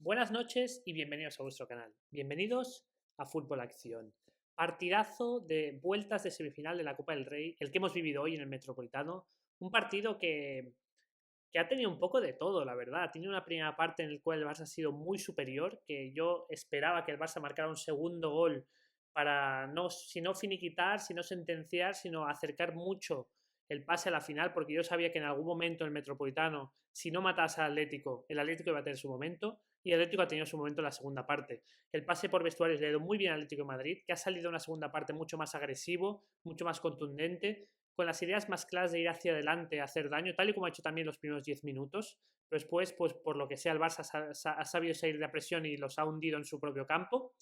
Buenas noches y bienvenidos a vuestro canal. Bienvenidos a Fútbol Acción. Partidazo de vueltas de semifinal de la Copa del Rey, el que hemos vivido hoy en el Metropolitano. Un partido que ha tenido un poco de todo, la verdad. Tiene una primera parte en la cual el Barça ha sido muy superior, que yo esperaba que el Barça marcara un segundo gol para no, si no finiquitar, si no sentenciar, sino acercar mucho el pase a la final, porque yo sabía que en algún momento el Metropolitano, si no matase al Atlético, el Atlético iba a tener su momento, y el Atlético ha tenido su momento en la segunda parte. El pase por vestuarios le ha ido muy bien al Atlético de Madrid, que ha salido en una segunda parte mucho más agresivo, mucho más contundente, con las ideas más claras de ir hacia adelante, hacer daño, tal y como ha hecho también los primeros 10 minutos. Pero después, pues por lo que sea, el Barça ha sabido salir de la presión y los ha hundido en su propio campo.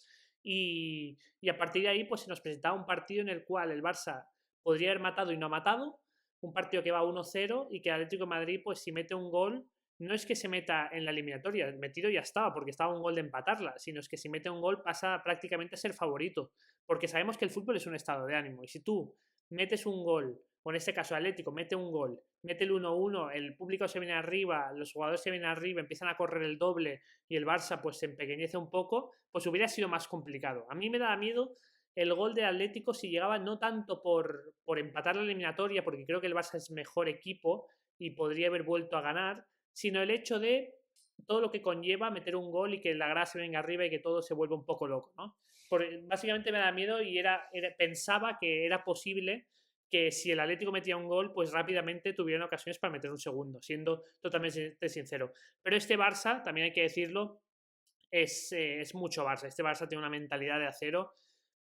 Y a partir de ahí, pues se nos presentaba un partido en el cual el Barça podría haber matado y no ha matado, un partido que va 1-0 y que el Atlético de Madrid, pues si mete un gol, no es que se meta en la eliminatoria, metido ya estaba, porque estaba un gol de empatarla, sino es que si mete un gol pasa prácticamente a ser favorito, porque sabemos que el fútbol es un estado de ánimo, y si tú metes un gol, o en este caso Atlético mete un gol, mete el 1-1, el público se viene arriba, los jugadores se vienen arriba, empiezan a correr el doble y el Barça pues se empequeñece un poco, pues hubiera sido más complicado. A mí me daba miedo el gol de Atlético si llegaba no tanto por empatar la eliminatoria, porque creo que el Barça es mejor equipo y podría haber vuelto a ganar, sino el hecho de todo lo que conlleva meter un gol y que la grada se venga arriba y que todo se vuelva un poco loco, ¿no? Porque básicamente me da miedo y pensaba que era posible que si el Atlético metía un gol, pues rápidamente tuvieran ocasiones para meter un segundo, siendo totalmente sincero. Pero este Barça, también hay que decirlo, es mucho Barça. Este Barça tiene una mentalidad de acero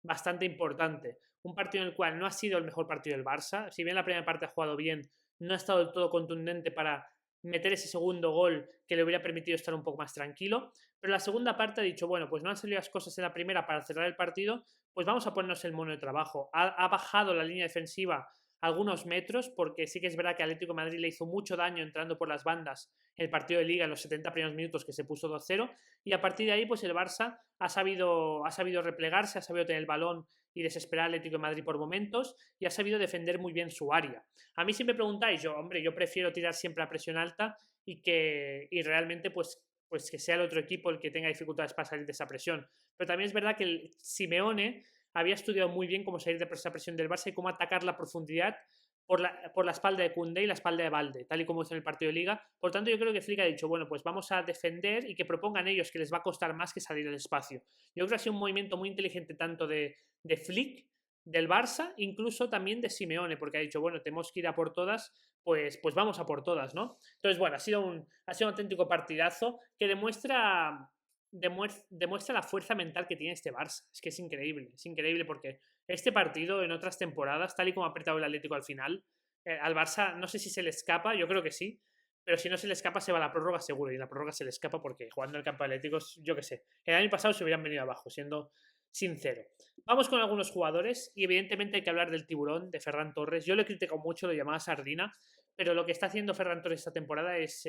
bastante importante. Un partido en el cual no ha sido el mejor partido del Barça. Si bien la primera parte ha jugado bien, no ha estado del todo contundente para meter ese segundo gol que le hubiera permitido estar un poco más tranquilo. Pero la segunda parte ha dicho, bueno, pues no han salido las cosas en la primera para cerrar el partido, pues vamos a ponernos el mono de trabajo. Ha bajado la línea defensiva algunos metros, porque sí que es verdad que Atlético de Madrid le hizo mucho daño entrando por las bandas el partido de Liga en los 70 primeros minutos, que se puso 2-0, y a partir de ahí pues el Barça ha sabido replegarse, ha sabido tener el balón y desesperar al Atlético de Madrid por momentos, y ha sabido defender muy bien su área. A mí si me preguntáis, yo prefiero tirar siempre a presión alta y realmente pues que sea el otro equipo el que tenga dificultades para salir de esa presión. Pero también es verdad que el Simeone había estudiado muy bien cómo salir de esa presión del Barça y cómo atacar la profundidad por la espalda de Koundé y la espalda de Valde, tal y como hizo en el partido de Liga. Por tanto, yo creo que Flick ha dicho, bueno, pues vamos a defender y que propongan ellos, que les va a costar más que salir del espacio. Yo creo que ha sido un movimiento muy inteligente tanto de Flick, del Barça, incluso también de Simeone, porque ha dicho, bueno, tenemos que ir a por todas, pues vamos a por todas, ¿no? Entonces, bueno, ha sido un auténtico partidazo que demuestra la fuerza mental que tiene este Barça. Es que es increíble porque este partido en otras temporadas, tal y como ha apretado el Atlético al final, al Barça no sé si se le escapa, yo creo que sí, pero si no se le escapa se va a la prórroga seguro, y en la prórroga se le escapa porque jugando en el campo Atlético, yo que sé, el año pasado se hubieran venido abajo, siendo sincero. Vamos con algunos jugadores y evidentemente hay que hablar del tiburón, de Ferran Torres. Yo le critico mucho, lo llamaba sardina, pero lo que está haciendo Ferran Torres esta temporada es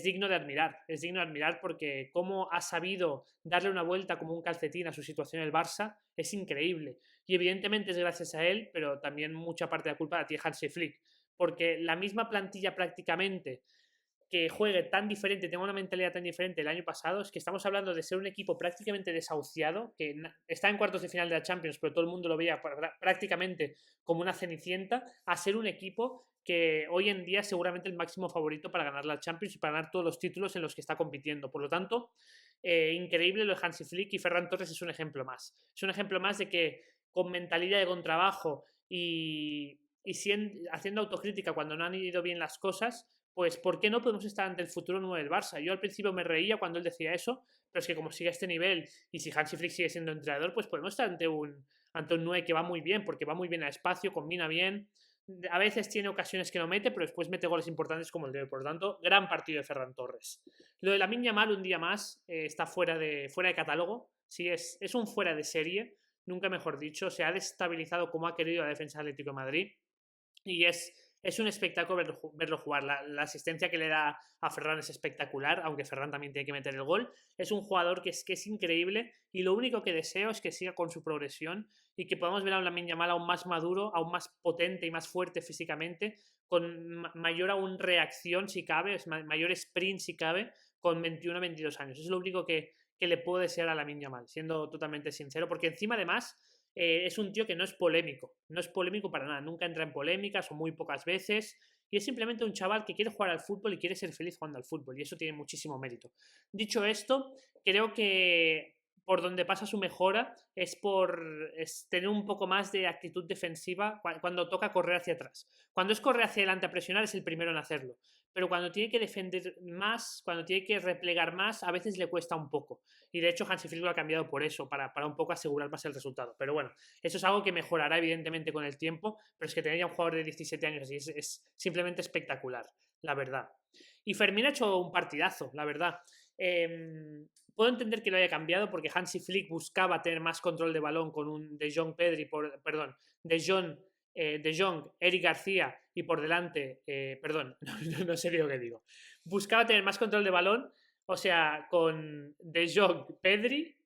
digno de admirar porque cómo ha sabido darle una vuelta como un calcetín a su situación en el Barça es increíble. Y evidentemente es gracias a él, pero también mucha parte de la culpa la tiene Hansi Flick, porque la misma plantilla prácticamente que juegue tan diferente, tenga una mentalidad tan diferente el año pasado, es que estamos hablando de ser un equipo prácticamente desahuciado, que está en cuartos de final de la Champions, pero todo el mundo lo veía prácticamente como una cenicienta, a ser un equipo que hoy en día es seguramente el máximo favorito para ganar la Champions y para ganar todos los títulos en los que está compitiendo. Por lo tanto, increíble lo de Hansi Flick, y Ferran Torres es un ejemplo más. Es un ejemplo más de que con mentalidad de contrabajo y haciendo autocrítica cuando no han ido bien las cosas, pues ¿por qué no podemos estar ante el futuro nuevo del Barça? Yo al principio me reía cuando él decía eso, pero es que como sigue a este nivel y si Hansi Flick sigue siendo entrenador, pues podemos estar ante un 9 que va muy bien, porque va muy bien a espacio, combina bien, a veces tiene ocasiones que no mete, pero después mete goles importantes como el de hoy. Por lo tanto, gran partido de Ferran Torres. Lo de Lamine Yamal un día más está fuera de catálogo. Sí, es un fuera de serie, nunca mejor dicho. Se ha destabilizado como ha querido la defensa del Atlético de Madrid y es un espectáculo verlo jugar. La asistencia que le da a Ferran es espectacular, aunque Ferran también tiene que meter el gol. Es un jugador que es increíble y lo único que deseo es que siga con su progresión y que podamos ver a un Lamine Yamal aún más maduro, aún más potente y más fuerte físicamente, con mayor aún reacción si cabe, mayor sprint si cabe, con 21 o 22 años. Es lo único que le puedo desear a Lamine Yamal, siendo totalmente sincero, porque encima además es un tío que no es polémico para nada, nunca entra en polémicas o muy pocas veces, y es simplemente un chaval que quiere jugar al fútbol y quiere ser feliz jugando al fútbol, y eso tiene muchísimo mérito. Dicho esto, creo que por donde pasa su mejora es por tener un poco más de actitud defensiva cuando toca correr hacia atrás. Cuando es correr hacia adelante a presionar es el primero en hacerlo, pero cuando tiene que defender más, cuando tiene que replegar más, a veces le cuesta un poco. Y de hecho Hansi Flick lo ha cambiado por eso, para un poco asegurar más el resultado. Pero bueno, eso es algo que mejorará evidentemente con el tiempo, pero es que tener ya un jugador de 17 años así es simplemente espectacular, la verdad. Y Fermín ha hecho un partidazo, la verdad. Puedo entender que lo haya cambiado porque Hansi Flick buscaba tener más control de balón con un De Jong Pedri, De Jong, Eric García y por delante, no sé lo que digo. Buscaba tener más control de balón, o sea, con De Jong, Pedri,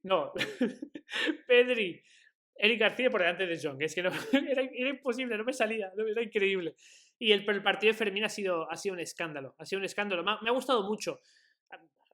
Eric García por delante de De Jong. Es que no, era imposible, no me salía, era increíble. Y el partido de Fermín ha sido un escándalo. Ha sido un escándalo. Me ha gustado mucho.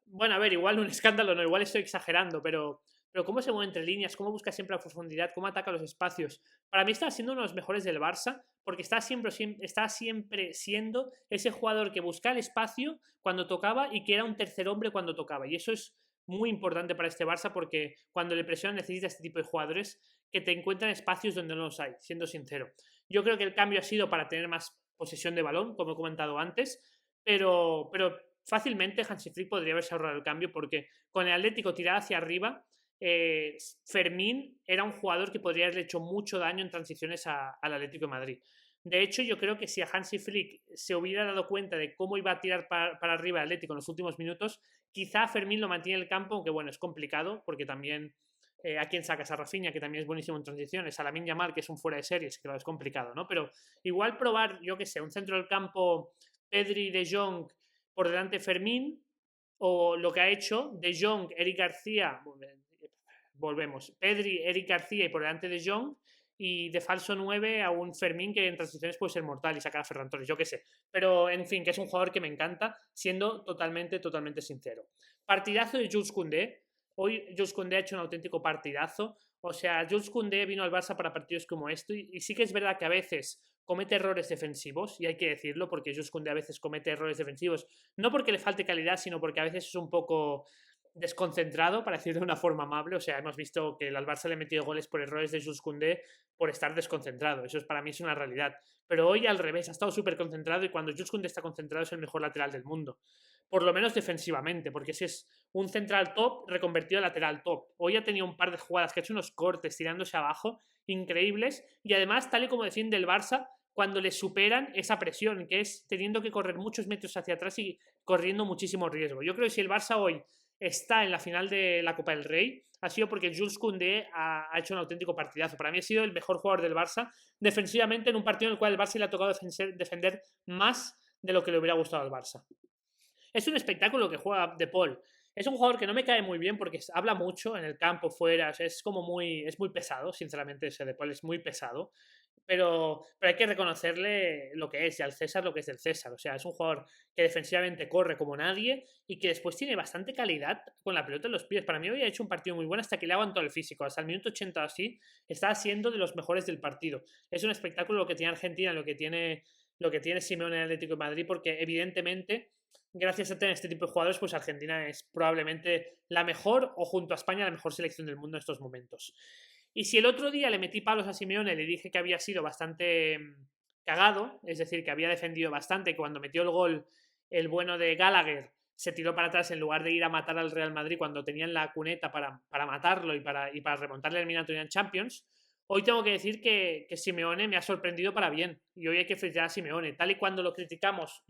Bueno, a ver, igual un escándalo, no, igual estoy exagerando, pero cómo se mueve entre líneas, cómo busca siempre la profundidad, cómo ataca los espacios. Para mí está siendo uno de los mejores del Barça, porque está siempre siendo ese jugador que busca el espacio cuando tocaba y que era un tercer hombre cuando tocaba. Y eso es muy importante para este Barça porque cuando le presionan necesita este tipo de jugadores que te encuentran espacios donde no los hay, siendo sincero. Yo creo que el cambio ha sido para tener más posesión de balón, como he comentado antes, pero fácilmente Hansi Flick podría haberse ahorrado el cambio porque con el Atlético tirado hacia arriba, Fermín era un jugador que podría haberle hecho mucho daño en transiciones al Atlético de Madrid. De hecho, yo creo que si a Hansi Flick se hubiera dado cuenta de cómo iba a tirar para arriba el Atlético en los últimos minutos, quizá Fermín lo mantiene en el campo, aunque bueno, es complicado porque también a quien sacas a Rafinha, que también es buenísimo en transiciones, a Lamine Yamal, que es un fuera de series, claro, es complicado, ¿no? Pero igual probar, yo que sé, un centro del campo, Pedri, De Jong, por delante Fermín, o lo que ha hecho De Jong, Eric García, Pedri, Eric García y por delante De Jong, y de falso 9 a un Fermín que en transiciones puede ser mortal y sacar a Ferran Torres, yo qué sé. Pero en fin, que es un jugador que me encanta, siendo totalmente sincero. Partidazo de Jules Koundé. Hoy Jules Koundé ha hecho un auténtico partidazo. O sea, Jules Koundé vino al Barça para partidos como esto y sí que es verdad que a veces comete errores defensivos, y hay que decirlo, porque Jules Koundé a veces comete errores defensivos, no porque le falte calidad, sino porque a veces es un poco desconcentrado, para decirlo de una forma amable. O sea, hemos visto que el Barça le ha metido goles por errores de Jules Koundé por estar desconcentrado. Eso para mí es una realidad. Pero hoy al revés, ha estado súper concentrado y cuando Jules Koundé está concentrado es el mejor lateral del mundo. Por lo menos defensivamente, porque ese es un central top reconvertido a lateral top. Hoy ha tenido un par de jugadas que ha hecho unos cortes tirándose abajo increíbles y además, tal y como defiende el Barça, cuando le superan esa presión, que es teniendo que correr muchos metros hacia atrás y corriendo muchísimo riesgo. Yo creo que si el Barça hoy está en la final de la Copa del Rey ha sido porque Jules Koundé ha hecho un auténtico partidazo. Para mí ha sido el mejor jugador del Barça defensivamente en un partido en el cual el Barça le ha tocado defender más de lo que le hubiera gustado al Barça. Es un espectáculo que juega De Paul. Es un jugador que no me cae muy bien porque habla mucho en el campo, fuera, o sea, es muy pesado, sinceramente ese De Paul es muy pesado. Pero hay que reconocerle lo que es, y al César lo que es del César. O sea, es un jugador que defensivamente corre como nadie y que después tiene bastante calidad con la pelota en los pies. Para mí hoy ha hecho un partido muy bueno hasta que le ha aguantado el físico. Hasta el minuto 80 o así está siendo de los mejores del partido. Es un espectáculo lo que tiene Argentina, lo que tiene Simeone en el Atlético de Madrid, porque evidentemente gracias a tener este tipo de jugadores, pues Argentina es probablemente la mejor, o junto a España, la mejor selección del mundo en estos momentos. Y si el otro día le metí palos a Simeone, le dije que había sido bastante cagado, es decir, que había defendido bastante, cuando metió el gol el bueno de Gallagher se tiró para atrás en lugar de ir a matar al Real Madrid cuando tenían la cuneta para matarlo y para remontarle la eliminatoria en Champions. Hoy tengo que decir que Simeone me ha sorprendido para bien y hoy hay que felicitar a Simeone. Tal y cuando lo criticamos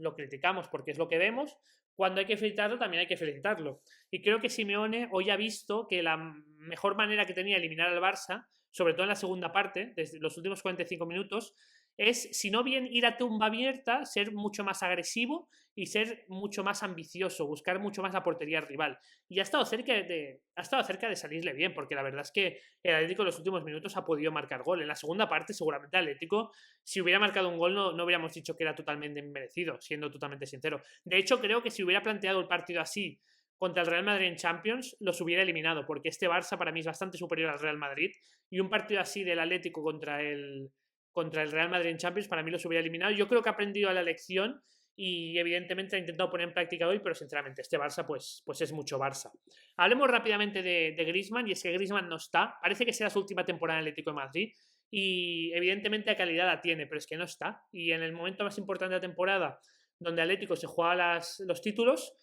porque es lo que vemos. Cuando hay que felicitarlo, también hay que felicitarlo. Y creo que Simeone hoy ha visto que la mejor manera que tenía de eliminar al Barça, sobre todo en la segunda parte, desde los últimos 45 minutos, es, si no bien ir a tumba abierta, ser mucho más agresivo y ser mucho más ambicioso, buscar mucho más la portería rival. Y ha estado cerca de salirle bien, porque la verdad es que el Atlético en los últimos minutos ha podido marcar gol. En la segunda parte, seguramente el Atlético, si hubiera marcado un gol, no hubiéramos dicho que era totalmente merecido, siendo totalmente sincero. De hecho, creo que si hubiera planteado el partido así, contra el Real Madrid en Champions, los hubiera eliminado, porque este Barça para mí es bastante superior al Real Madrid, y un partido así del Atlético contra el Real Madrid en Champions para mí los hubiera eliminado. Yo creo que ha aprendido a la lección y evidentemente ha intentado poner en práctica hoy, pero sinceramente este Barça pues es mucho Barça. Hablemos rápidamente de Griezmann, y es que Griezmann no está, parece que será su última temporada en el Atlético de Madrid, y evidentemente la calidad la tiene, pero es que no está, y en el momento más importante de la temporada, donde Atlético se juega los títulos,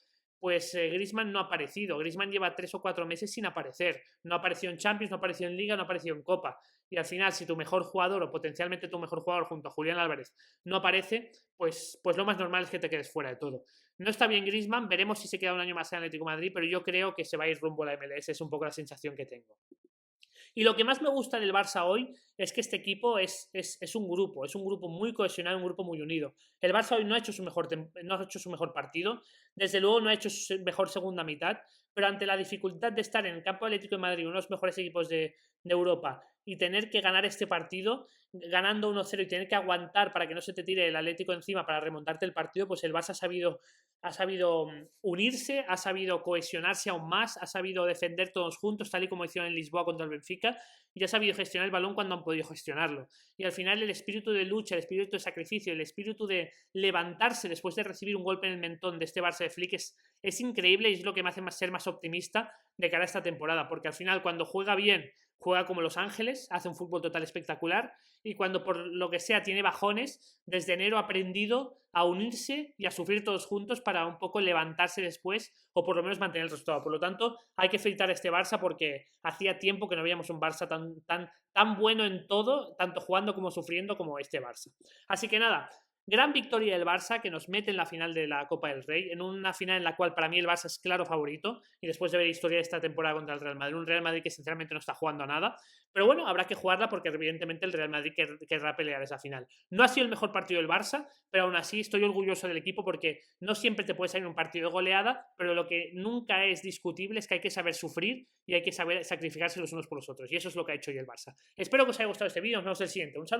pues Griezmann no ha aparecido. Griezmann lleva 3 o 4 meses sin aparecer. No ha aparecido en Champions, no ha aparecido en Liga, no ha aparecido en Copa. Y al final, si tu mejor jugador o potencialmente tu mejor jugador junto a Julián Álvarez no aparece, pues lo más normal es que te quedes fuera de todo. No está bien Griezmann, veremos si se queda un año más en Atlético de Madrid, pero yo creo que se va a ir rumbo a la MLS, es un poco la sensación que tengo. Y lo que más me gusta del Barça hoy es que este equipo es un grupo muy cohesionado, un grupo muy unido. El Barça hoy no ha hecho su mejor partido, desde luego no ha hecho su mejor segunda mitad, pero ante la dificultad de estar en el campo Atlético de Madrid, uno de los mejores equipos de Europa, y tener que ganar este partido, ganando 1-0 y tener que aguantar para que no se te tire el Atlético encima para remontarte el partido, pues el Barça ha sabido unirse, ha sabido cohesionarse aún más, ha sabido defender todos juntos, tal y como hicieron en Lisboa contra el Benfica, y ha sabido gestionar el balón cuando han podido gestionarlo. Y al final el espíritu de lucha, el espíritu de sacrificio, el espíritu de levantarse después de recibir un golpe en el mentón de este Barça de Flick es increíble, y es lo que me hace ser más optimista de cara a esta temporada, porque al final cuando juega bien, juega como Los Ángeles, hace un fútbol total espectacular, y cuando por lo que sea tiene bajones, desde enero ha aprendido a unirse y a sufrir todos juntos para un poco levantarse después, o por lo menos mantener el resultado. Por lo tanto, hay que felicitar a este Barça, porque hacía tiempo que no veíamos un Barça tan bueno en todo, tanto jugando como sufriendo, como este Barça. Así que nada, gran victoria del Barça, que nos mete en la final de la Copa del Rey, en una final en la cual para mí el Barça es claro favorito, y después de ver la historia de esta temporada contra el Real Madrid, un Real Madrid que sinceramente no está jugando a nada, pero bueno, habrá que jugarla porque evidentemente el Real Madrid querrá pelear esa final. No ha sido el mejor partido del Barça, pero aún así estoy orgulloso del equipo, porque no siempre te puede salir un partido de goleada, pero lo que nunca es discutible es que hay que saber sufrir y hay que saber sacrificarse los unos por los otros, y eso es lo que ha hecho hoy el Barça. Espero que os haya gustado este vídeo, nos vemos en el siguiente. Un saludo.